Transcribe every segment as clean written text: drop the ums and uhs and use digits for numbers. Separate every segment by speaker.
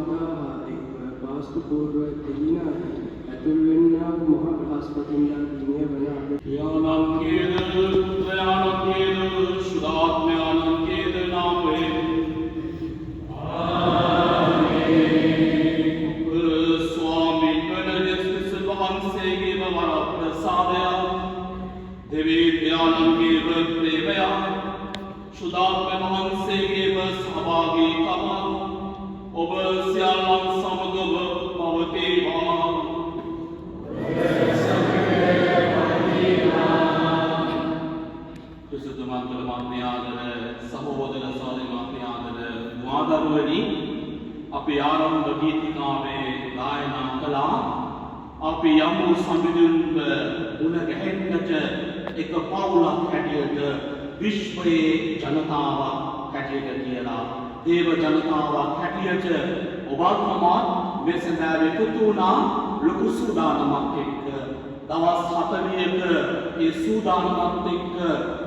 Speaker 1: මාතා පාස්තු පූර්ව දෙවින ඇතුල් වෙන්නා වූ මහා බ්‍රහස්පතින්ලා දිනය වන අද
Speaker 2: යානංකේද යානංකේද සුදාත්මයානංකේද නාමේ ස්වාමී වහන්සේගේ වර ප්‍රසාදය දෙවී යානංකේ ප්‍රේමය සුදාත්ම වහන්සේගේ සහභාගීකම ඔබ සියල්ලන් සමගම පවතිවා. කුසුත මංගල මාත්‍යාදර සහෝදර සහෝදරි මාත්‍යාදර මාදරුවනි අපි ආරම්භ ගීතිකාවේ ගායනා කළා. අපි යමු සම්බුදුන්ව උණ ගැහෙන්නට එක පවුලක් හැටියට විශ්වයේ ජනතාවක් හැටියට කියලා දේව ජනතාවක් හැටියට ඔබත් මමත් මේ සඳහා එකතු වුණා ලොකු සූදානමක් එක්ක. දවස් 40ක ඒ සූදානමත් එක්ක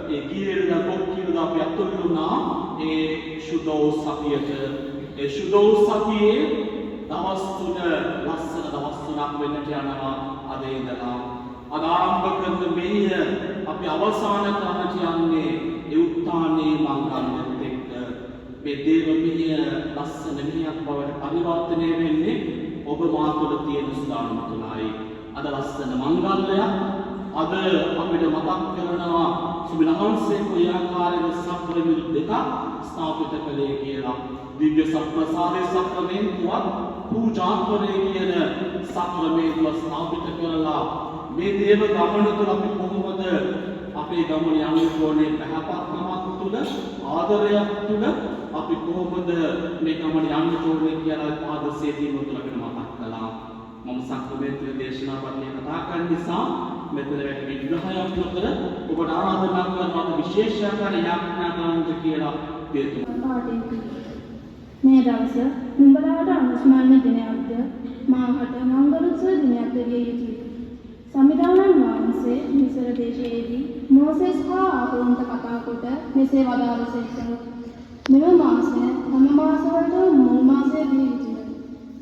Speaker 2: ඒ ගියේද කොක්කියද අපි අතුල් වුණා ඒ සුදෝ සතියට. ඒ සුදෝ සතියේ දවස් 3 ලස්සන දවස් 3ක් වෙන්නට යනවා අද ඉඳලා. අද ආරම්භ කරන මෙය අපි අවසාන කරන්න කියන්නේ ඒ උත්තානයේ මංගල්‍යත් එක්ක මේ දේවමිය ලස්සන මියක් බවට පරිවර්තනය වෙන්නේ ඔබ මා තුළ තියෙන සුදානම තුලයි. අද ලස්සන මංගල්‍යයක් අද අපිට මතක් කරනවා සුබිලහන්සේ කොයි ආකාරයක සප්‍රමිල් දෙක ස්ථාපිත කළේ කියලා. දිව්‍ය සප්‍රසාදේ සප්‍රමේන්තුවක් පූජාත්වරේ කියන සප්‍රමේන්තුව ස්ථාපිත කරලා මේ දේව ගමන තුළ අපි කොහොමද අපේ ගමන යන්නේ කොනේ පහපත්කමක් තුළ ආදරයක් තුළ අපි කොහොමද මේ ගමන යන්න ඕනේ කියලා පාදසේදීම තුළ අපිට මතක් කළා. මම සක්‍රමේන්තුවේ දේශනා පන්තිය කතා කරන නිසා මෙතන වැඩි විග්‍රහයක් නොකර ඔබට ආරාධනා කරනවා විශේෂ ආකාරයක් යාඥා කරන්න කියලා දෙතුමා.
Speaker 3: මේ දවස නුඹලාට අනුස්මරණ දිනයක්ද මාහට මංගලෝත්සව දිනයක්ද විය යුතුය. සම්විධානන් වහන්සේ මිසර දේශයේදී මෝසෙස් හා ආරෝන්ට කතා කොට මෙසේ වදාළසේක. මෙම මාසය හැම මාසවලට මුල් මාසය විය යුතුය.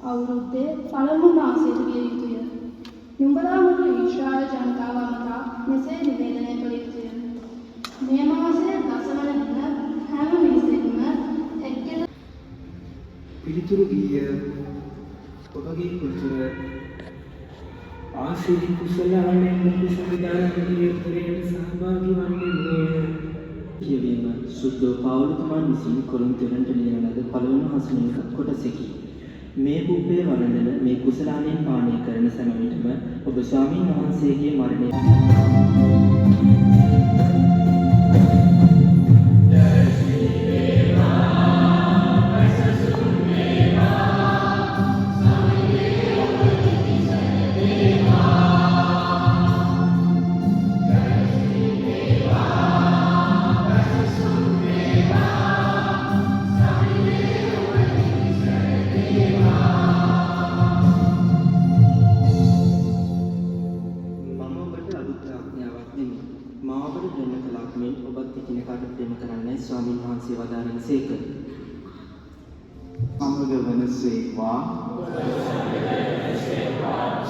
Speaker 3: අවුරුද්දේ පළමු මාසයට විය යුතුය. නුඹලා මුළු ඊශ්‍රායල ජනතාව අමතා මෙසේ නිවේදනය කළ යුතුය. මේ මාසයේ දසවන දින හැම මිනිසෙක්ම එක්කෙන
Speaker 4: පිළිතුරු ගිය ඔබගේ කුතුර ආශී කුසලාණෙන් ලොකු සංවිධානයේ උත්තරයට සහභාගී වන්නේ කියවීම සුද්ධ පෞලතුමන් විසින් කොරින්තයන්ට ලියන ලද පළවන හසුනික කොටසකි. මේ භූපේ වළඳන මේ කුසලාණෙන් පානය කරන සෑම විටම ඔබ ස්වාමීන් වහන්සේගේ මරණය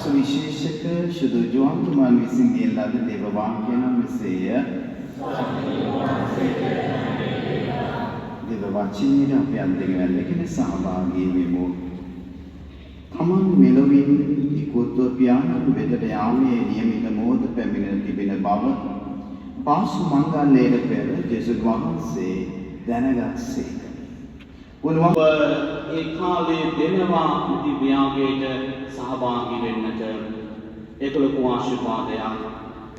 Speaker 5: सुविशेषक शुद्ध जोआन विसिंग दियलाद देव वाक्य नाम विषय देव वाचिनीर අපි අන්තිමට ලැබෙන සහභාගී වෙමු. තමන් මෙලොවින් ඉක්වත්ව පියාණන් වෙතට යාමේ නියමිත මොහොත පැමිණ තිබෙන බව පාසු මංගල්‍යයට පෙර ජේසුස් වහන්සේ දැනගත්සේක.
Speaker 2: ඔබ ඒ කාලේ දෙනවා දිව්‍යාගයට සහභාගී වෙන්නට ඒක ලොකු ආශිර්වාදයක්.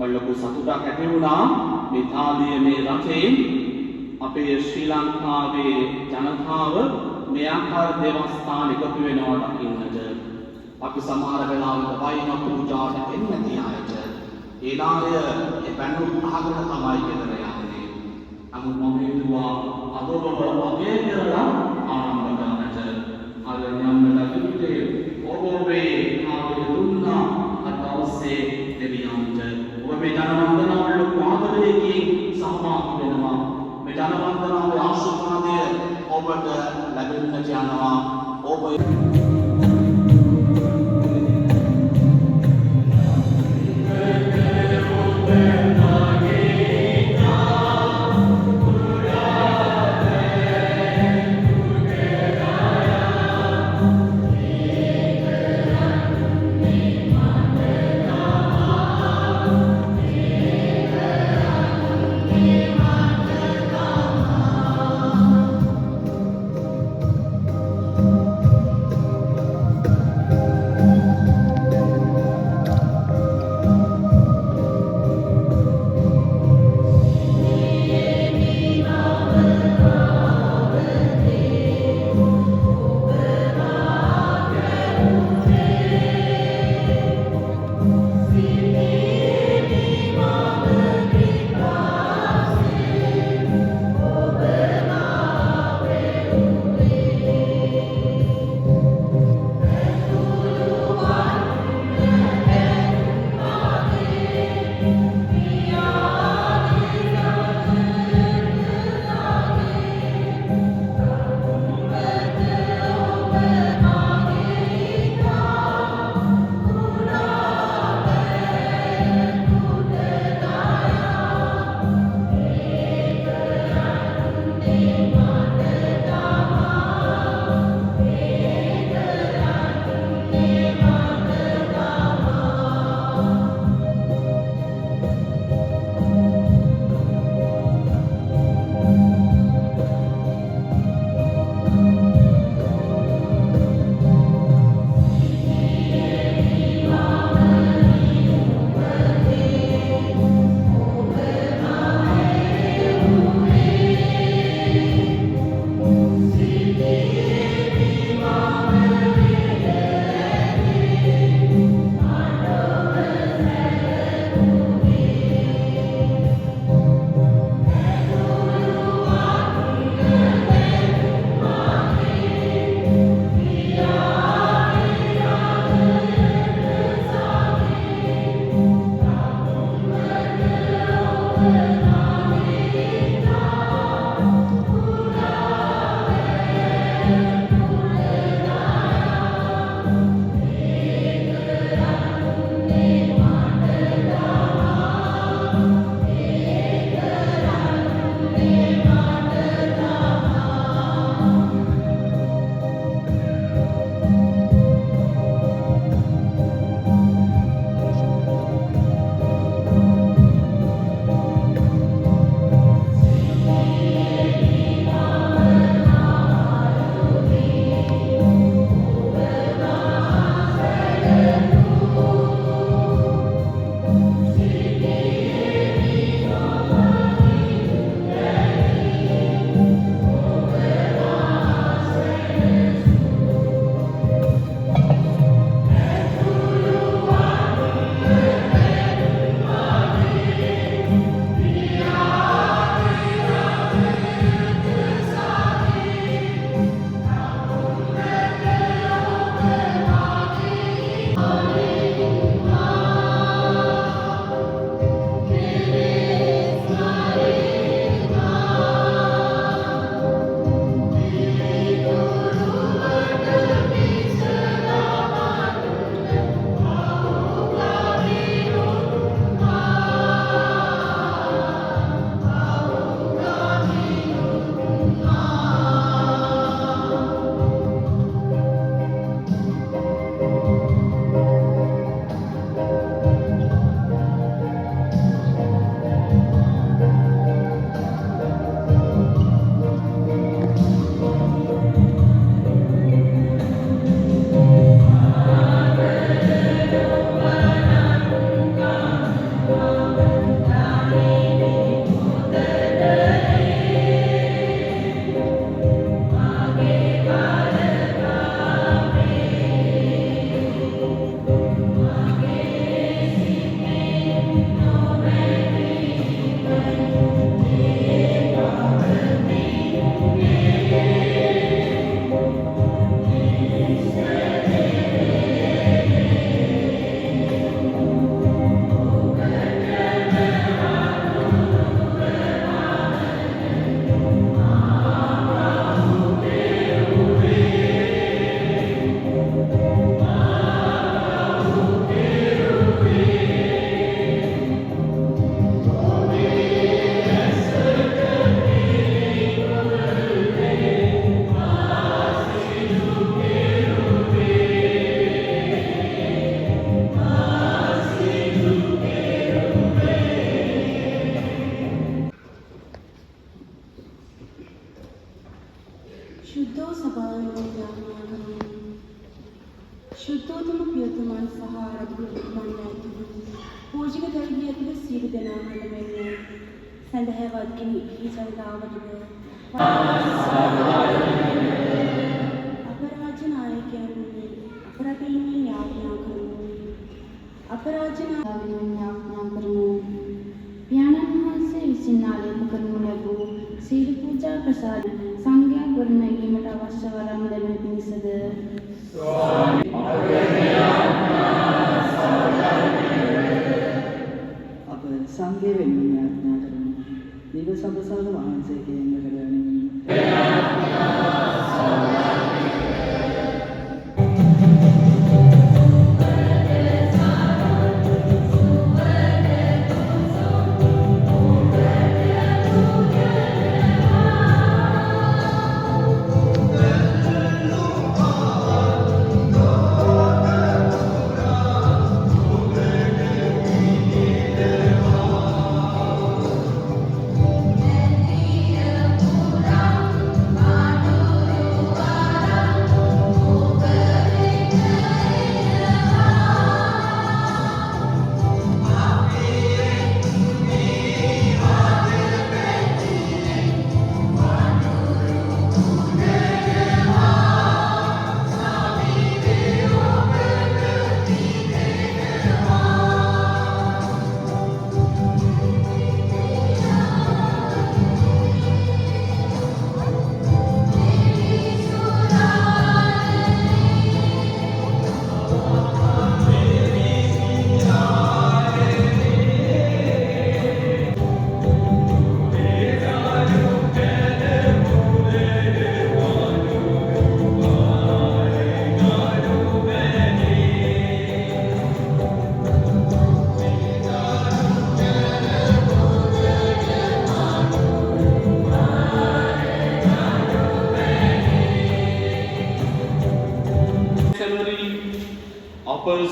Speaker 2: ලොකු සතුටක් ඇති වුණා මේ තාලිය මේ රටේ අපේ ශ්‍රී ලංකාවේ ජනතාව මේ ආකාර දේවස්ථාන එකතු වෙනවා දකින්නට. අපි සමහර වෙලාවට වයින් පූජාට එන්නේ නැති අයට ඒ නාය ඒ බැනුම් අහගෙන තමයි ගෙදර යන්නේ. නමුත් මම හිතුවා අද ඔබ වගේ කරලා ආරම්භ කරන්නට අද යන්නට කිව්වේ ඔබේ ආවේ දුන්නා අදවසේ දෙවියන්ට ඔබ මේ ජනවන්දනාවල ආදරයෙන් සහභාගී වෙනවා. මේ ජනවන්දනාවේ ආශිර්වාදය ඔබට ලැබෙන්නට යනවා. ඔබ
Speaker 3: ශුද්ධෝතම පියතුමන් සහ රජුතුමන් ඇතුළු පූජික දල්විය ඇතුළු සියලු දෙනාම මෙන්ම සඳහැවත් ගිනි ඊසල්දාවටද අපරාජ නායකයන්ගේ අපරාපෙනුවෙන් යාඥා කරමු. අපරාජ නායකයන් යාඥා කරමු. පියාණන් වහන්සේ විසින් ආලේප කරනු ලැබූ සීල පූජා ප්‍රසාද සංඝයා ගොඩනැගීමට අවශ්‍ය වරම් ලැබෙන පිණිසද
Speaker 4: අප සංඝය වෙනුවෙන් යාඥා කරමු. නිව සබසාර වහන්සේ කේන්ද්‍ර කරගනිමින්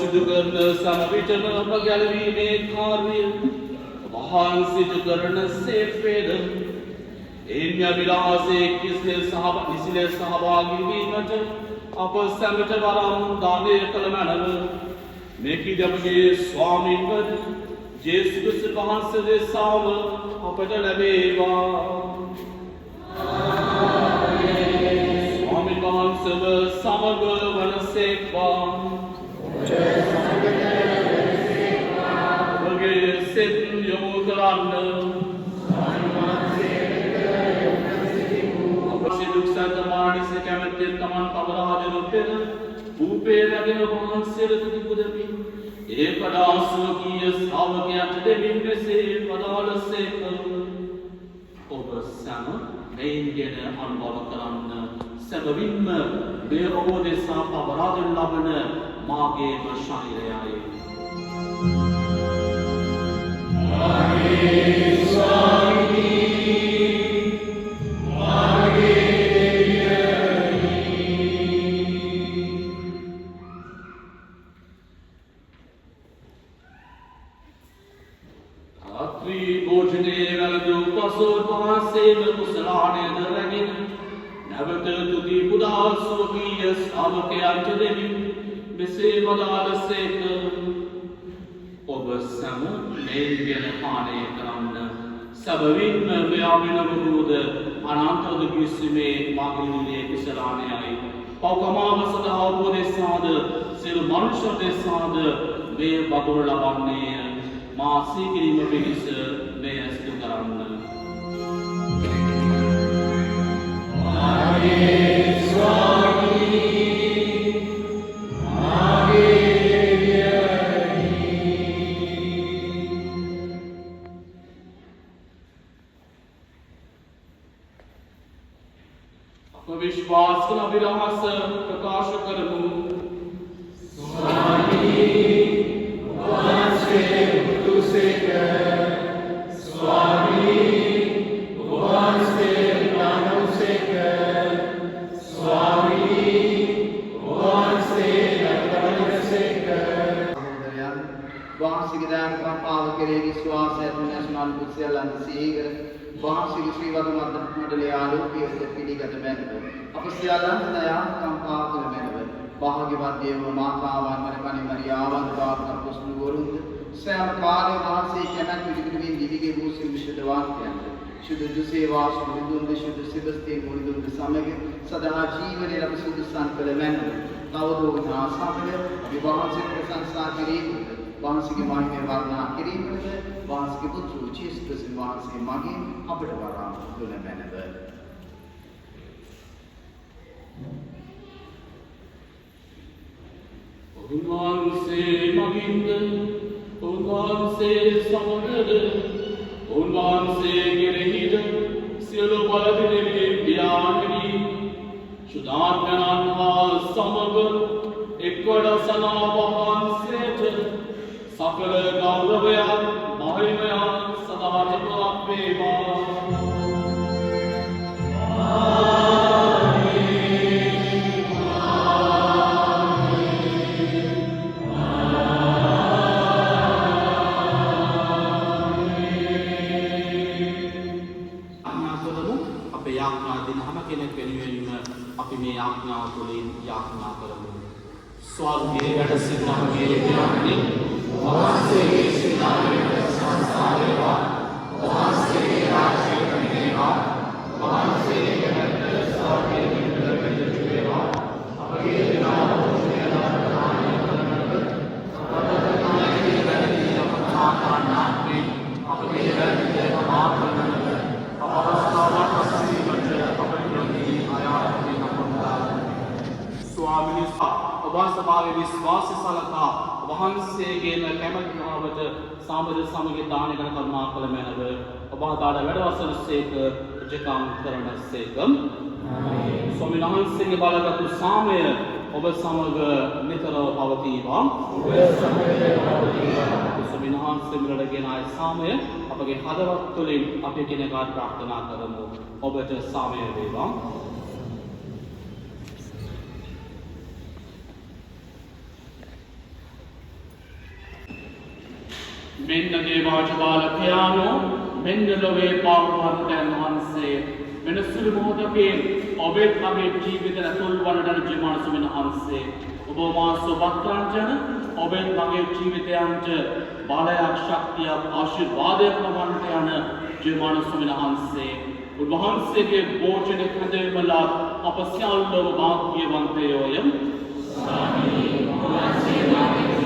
Speaker 2: සිදු කරන සමවිතම අප ගැලවීමේ කාර්යය වහන්සිදු කරන සේවේද එන්‍ය විලාසයේ කිසිලේ සහභාගී වීමට අප සැමට වරම් දානය කළ මැනව මේකී අපගේ ස්වාමීන් වහන්සේ ජේසුස් වහන්සේ දෙසාම අපට ලැබේවා. ස්වාමීන් වහන්සේව සමග වනසේක්වා. ඔබගේ සිත් යොමු කරන්න. අපේ දුක් සතමානිස කැමැත්තෙන් තමන් පවරාදෙනු පෙර රූපේ රැගෙන වහන්සේට දුපුදමි. ඒ පදාසෝකීය ශ්‍රාවකයන්ට දෙමින් මෙසේ වදාළසේක. ඔබ සැම මෙයින් ගැන අනුභව කරන්න. සැබවින්ම මේ ඔබ දෙසා පවරාදෙන් ලබන මාගේම ශරීරයයි. මාගේ ස්වාමී, මාගේ දෙවියනි. රාත්‍රී භෝජනයේ වැළඳු පසු වහන්සේම කුසලානයද රැගෙන නැවත තුති පුදා ස්වකීය ශ්‍රාවකයන්ට දෙමින් මෙසේ වදාළසේක. ඔබ සැම මෙයින් ගැන පානය කරන්න. සැබවින්ම මෙයාගෙන වූද අනන්ත දුකිස්මේ මාගිනියේ කුසලානයයි. පෞකමාව සඳහා ඔබ දෙසාද සියලු මනුෂ්‍ය දෙසාද මේ වතුර ලබන්නේ මා සීකිරීම පිණිස මෙය සිදු කරන්න. මාගේ ස්වාමී, මාගේ දෙවියනි. අප විශ්වාස කරන අභිරහස ප්‍රකාශ කරමු. ස්වාමී වහන්සේ උතුසේක. ස්වාමී වහන්සේ නානෝසේක. ස්වාමී වහන්සේ නතරසේක.
Speaker 5: සහෝදරයන් වහන්සේගේ දාන ප්‍රපාව කෙරෙහි විශ්වාසය තුනස්මාන කුසලයන් සීගර වහන්සේගේ ශ්‍රී වදන මණ්ඩලයේ ආලෝකයේ පිළිගත මැනව අප සියල්ලන් දයා කම්පා කළ මැනව භාග්‍යවත් දේව මාතාවන් මරකණි මරියාවන් පාප අපොස්තුල වරුන්ද සෑම කාලේ වාසී කැමැත් විදිහකින් දිවිගේ වූ සිවිෂද වාක්‍යයන්ද शुद्ध जुसेवा शुद्ध शुद्ध सिबस्ते मुर्दुंद समग सदा जीवन रब शुद्ध संकल मैन तवदो नासागल विवाह से प्रशंसा करी वांस के महिमे वर्णना करी वांस के पुत्र उचित प्रसन्न वांस के मागे अपड़ वारा दुल मैनद
Speaker 2: उन्वांसे मगिंद उन्वांसे समगद उन्वांसे गिरहिद सिलो बलदिने व्यानरी शुद्धात्मनात्मा समग एकवड सनावहांसेट सकल गौरवया महिमया सदा जपवेवा
Speaker 6: මේ යාඥාව තුළින් යාඥා කරමු. ස්වර්ගයේ වැඩ සිටිනාගේ ඥානි වහන්සේගේ ශ්‍රීනාමයට සංසාරේවා වහන්සේගේ රාජ්‍යය පැමිණේවා වහන්සේගේ හැට ස්වර්ගයේ නිරපෙත වේවා අපගේ නාම පොතේ දානය කරනකොට අපගේ වැරදි අපමානාත්මේ අපගේ වැරදි අපමානකට අවස්ථාවක් අසීමට අපේ ආයාමී ස්වාමීනි ඔබ සභාවේ විශ්වාසය සලකා වහන්සේගේම කැමැතිවට සාමද සමග දාන කරන කරුණා කළ මැනව ඔබ ආදාළ වැඩවසනසේක ජකම් කරනසේකම් ආමේන්. ස්වාමීන් වහන්සේගේ බලගත් සාමය ඔබ සමග නිතරම පවතිවා. ඔබ සමග පවතිවා. ස්වාමීන් වහන්සේ මිලටගෙන ආය සාමය අපගේ හදවත් තුළින් අපි කෙනෙකුට ප්‍රාර්ථනා කරමු. ඔබට සාමය වේවා.
Speaker 2: මෙන්න දේවාච බාලකයානෝ මෙන්න ලොවේ පාවුවන්තයන් වහන්සේ මෙන්න සුළු මොහොතකින් ඔබෙත් අපේ ජීවිතය ඇතුල් වනට ජීවමාන සුමින වහන්සේ ඔබ මා සුබත්‍රංජන ඔබෙත් මගේ ජීවිතයන්ට බලයක් ශක්තියක් ආශිර්වාදයක් ලබන්නට යන ජීවමාන සුමින වහන්සේ උන්වහන්සේගේ භෝජන කැඳවීමලා අප සියල්ලම වාග්යවන්තයෝයම් ස්වාමී වහන්සේ මාගේ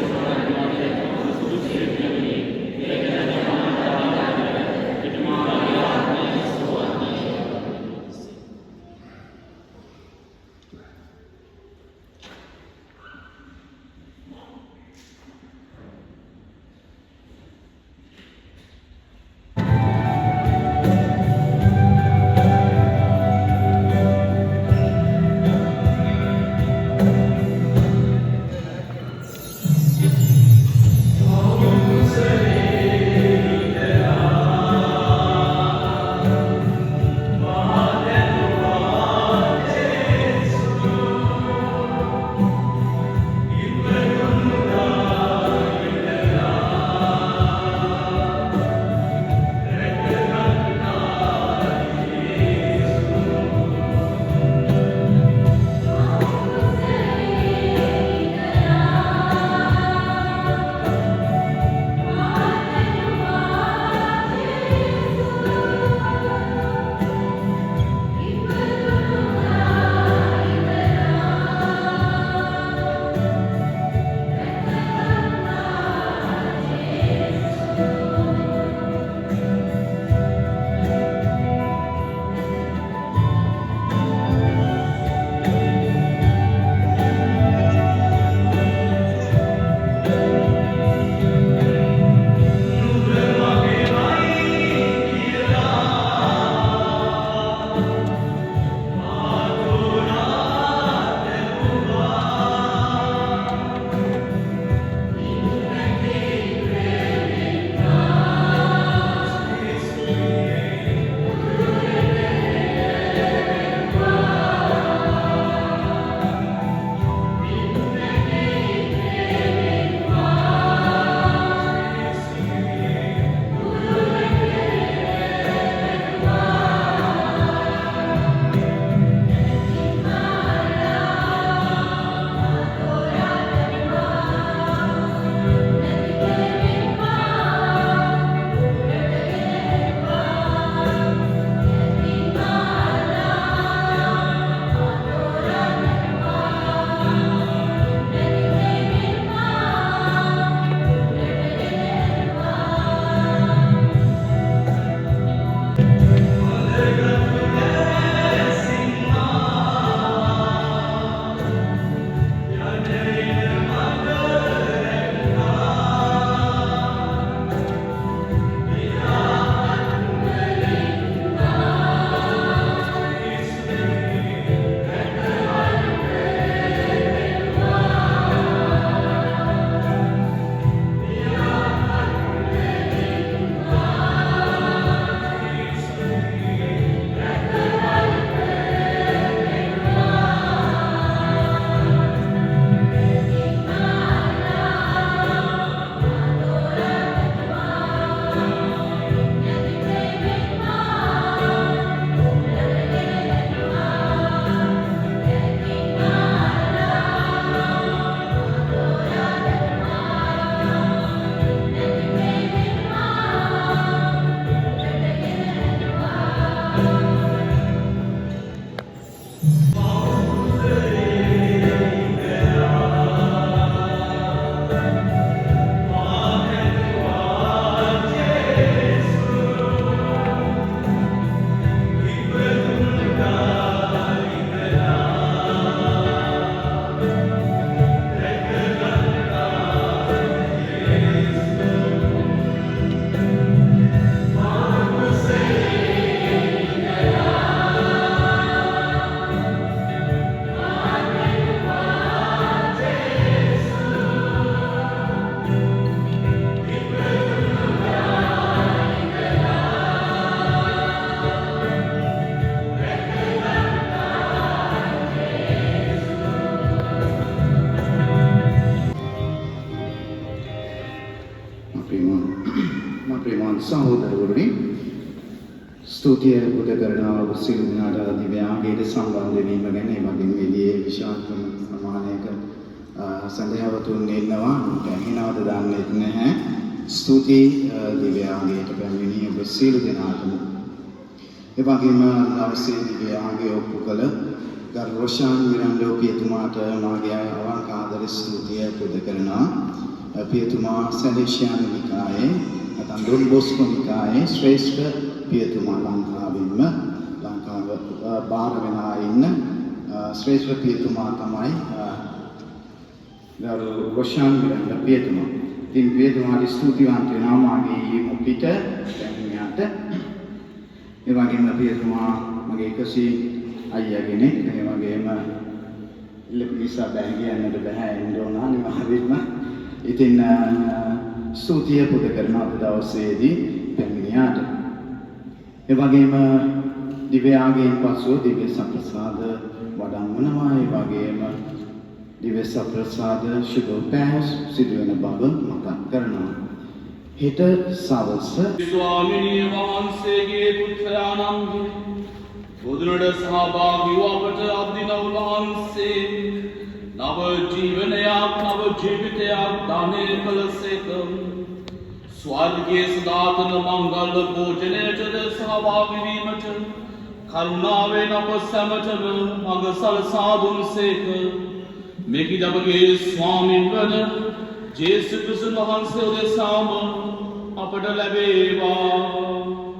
Speaker 5: පින්වත් සහෝදරවරුනි ස්තුතිය බුද කරනවා ඔබ සියලු දෙනාට දිව්‍යාංගයට සම්බන්ධ වීම ගැන ඒ වගේම එළියේ විශාල ප්‍රමාණයක සඳහවතුන් ඉන්නවා හිනාවද දන්නේ නැහැ ස්තුති දිව්‍යාංගයට පැමිණි ඔබ සියලු දෙනාටම ඒ වගේම දවසේ දිව්‍යාංගය ඔප්පු කළ ගරු රොෂාන් මිරන්ඩෝ පියතුමාට මාගේ අවංක ආදර ස්තුතිය පුද කරනවා පියතුමා සැලෙෂියානු නිකායේ නැත්නම් ඩොන් බොස්කෝ නිකායේ ශ්‍රේෂ්ඨ පියතුමා ලංකාව බාර වෙනා ඉන්න ශ්‍රේෂ්ඨ පියතුමා තමයි ගරු රොෂාන් මිරන්ඩෝ පියතුමා. ඉතින් පියතුමාට ස්තුතිවන්ත වෙනවා මාගේ ඊම පිට දැන්යාට. ඒ වගේම පියතුමා මගේ එකසි අයියා කෙනෙක්. ඒ වගේම ඉලක්කීසා බැහැගියන්නට බෑ එන්න ඕන අනිවාර්යයෙන්ම. ඉතින් ස්තුතිය පුද කරන අද දවසේදී පැමිණියාට. ඒ වගේම දිව්‍යාංගයෙන් පසුව දිව්‍ය සප්‍රසාද වඩම්මනවා. ඒ වගේම දිව්‍ය සප්‍රසාද ශුභෝපෑස් සිදුවෙන බව මතක් කරනවා. හෙට සවස
Speaker 6: ස්වාමිනී වහන්සේගේ පුත්‍රයාණන්ගේ බුදුනට සහභාගී වූ අපට අදිනව වහන්සේ නව ජීවනයක් නව ජීවිතයක් දානය කළසේක. ස්වර්ගයේ සදාතන මංගල භෝජනයටද සහභාගී වීමට කරුණාවෙන් අප සැමටම මඟ සලසා දුන්සේක. මෙකි අපගේ ස්වාමින් වන ජේසුස් වහන්සේ උදෙසාම අපට ලැබේවා.